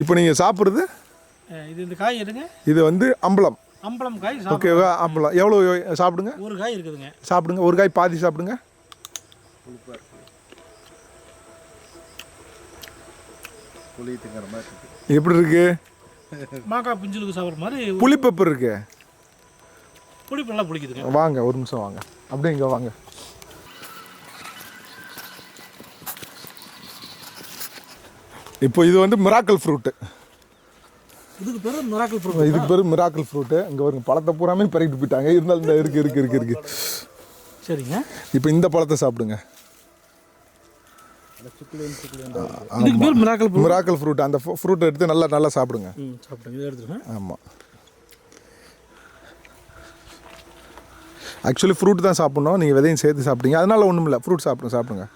இப்போ நீங்கள் சாப்பிட்றது இது இந்த காய் எடுங்க. இது வந்து அம்பலம் காய். ஓகேவா? அம்பலம் எவ்வளோ சாப்பிடுங்க? ஒரு காய் இருக்குதுங்க. சாப்பிடுங்க. ஒரு காய் பாதி சாப்பிடுங்க. எப்படி இருக்கு? மாங்காய் பிஞ்சுலுக்கு சாப்பிட்ற மாதிரி புளிப்பப்பு இருக்கு. புளிப்பு நல்லா பிடிக்குதுங்க. வாங்க ஒரு நிமிஷம் வாங்க, அப்படியே இங்கே வாங்க. இப்போ இது வந்து மிராக்கல் ஃப்ரூட்டு. இதுக்கு பேர் மிராக்கல் ஃப்ரூட். இதுக்கு பேர் மிராக்கல் ஃப்ரூட்டு. இங்கே வருங்க, பழத்தை பூராமே பறிக்கிட்டு போயிட்டாங்க. இருந்தாலும் இந்த இருக்கு. சரிங்க. இப்போ இந்த பழத்தை சாப்பிடுங்க. இதுக்கு பேர் மிராக்கல் ஃப்ரூட். அந்த ஃப்ரூட்டை எடுத்து நல்லா சாப்பிடுங்க. சாப்பிடுங்க, இதை எடுத்துருங்க. ஆமாம், ஆக்சுவலி ஃப்ரூட் தான் சாப்பிட்ணும். நீங்கள் விதையும் சேர்த்து சாப்பிட்டீங்க, அதனால ஒன்றும் இல்லை. ஃப்ரூட் சாப்பிடுங்க.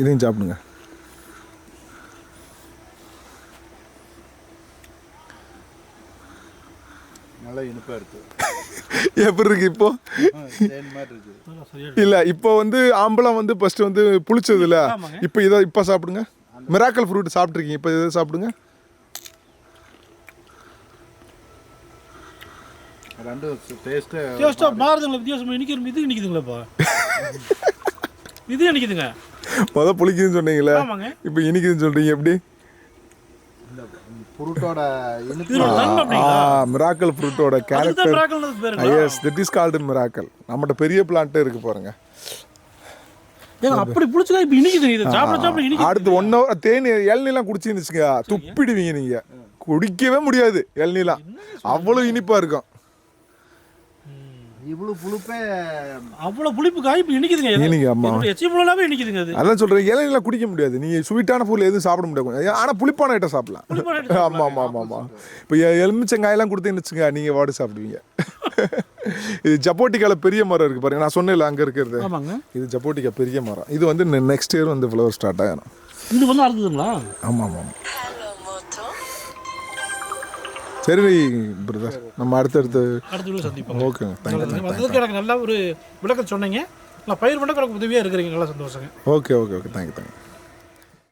இதையும் சாப்பிடுங்க. நல்லா இனிப்பாக இருக்குது. எப்படி இருக்கு இப்போ? இல்லை, இப்போ வந்து ஆம்பளம் வந்து ஃபர்ஸ்ட் வந்து புளிச்சது இல்லை. இப்போ சாப்பிடுங்க. மிராக்கல் ஃப்ரூட் சாப்பிட்ருக்கீங்க, இப்போ இதை சாப்பிடுங்க. ரெண்டும் டேஸ்ட்டாக மாறுதுங்களா? வித்தியாசமாக இனிக்குதுங்களாப்பா? இது இனிக்குதுங்க. மொதல் புளிக்குதுன்னு சொன்னீங்களே, இப்போ இனிக்குதுன்னு சொல்கிறீங்க. எப்படி? மிராக்கல் ஃப்ரூட்டோட character. Yes, that is called miracle. நம்மகிட்ட பெரிய பிளான்ட்டே இருக்கு பாருங்க. அப்படி புளிச்சதா இப்போ இனிக்குதுங்க. இது சாப்பிட இனிக்குது. அடுத்து 1 hour தேன் இளநீலாம் குடிச்சிருந்துச்சுங்க, துப்பிடுவீங்க. நீங்கள் குடிக்கவே முடியாது இளநீலாம், அவ்வளோ இனிப்பாக இருக்கும். இவ்வளோ புளிப்பே, அவ்வளோ புளிப்பு காய் இப்போ இனிக்குதுங்க. ஆமாம், இனிக்குதுங்க. அதான் சொல்கிறேன், இளநீலாம் குடிக்க முடியாது. நீங்கள் ஸ்வீட்டான பொருள் எதுவும் சாப்பிட முடியாது. ஆனால் புளிப்பான ஐட்டம் சாப்பிடலாம். ஆமாம். இப்போ எலுமிச்சங்காயெல்லாம் கொடுத்தீங்கன்னு வச்சுங்க, நீங்கள் வாடு சாப்பிடுவீங்க. இது ஜப்போட்டிக்கால பெரிய மரம் இருக்குது பாருங்க, நான் சொன்னேன்ல அங்கே இருக்கிறது. இது ஜப்போட்டிக்கா பெரிய மரம். இது வந்து நெக்ஸ்ட் இயர் வந்து ஃப்ளவர் ஸ்டார்ட் ஆகிடும். இது வந்து அறுக்குதுங்களா? ஆமாம். சரி பிரதர், நம்ம அடுத்தடுத்து சந்திப்போம். ஓகேங்க, தேங்க்யூ. எனக்கு நல்ல ஒரு விளக்கம் சொன்னீங்க. நான் பயிர் பண்ண உதவியாக இருக்கிறீங்க. நல்லா சந்தோஷங்க. Okay, thank you.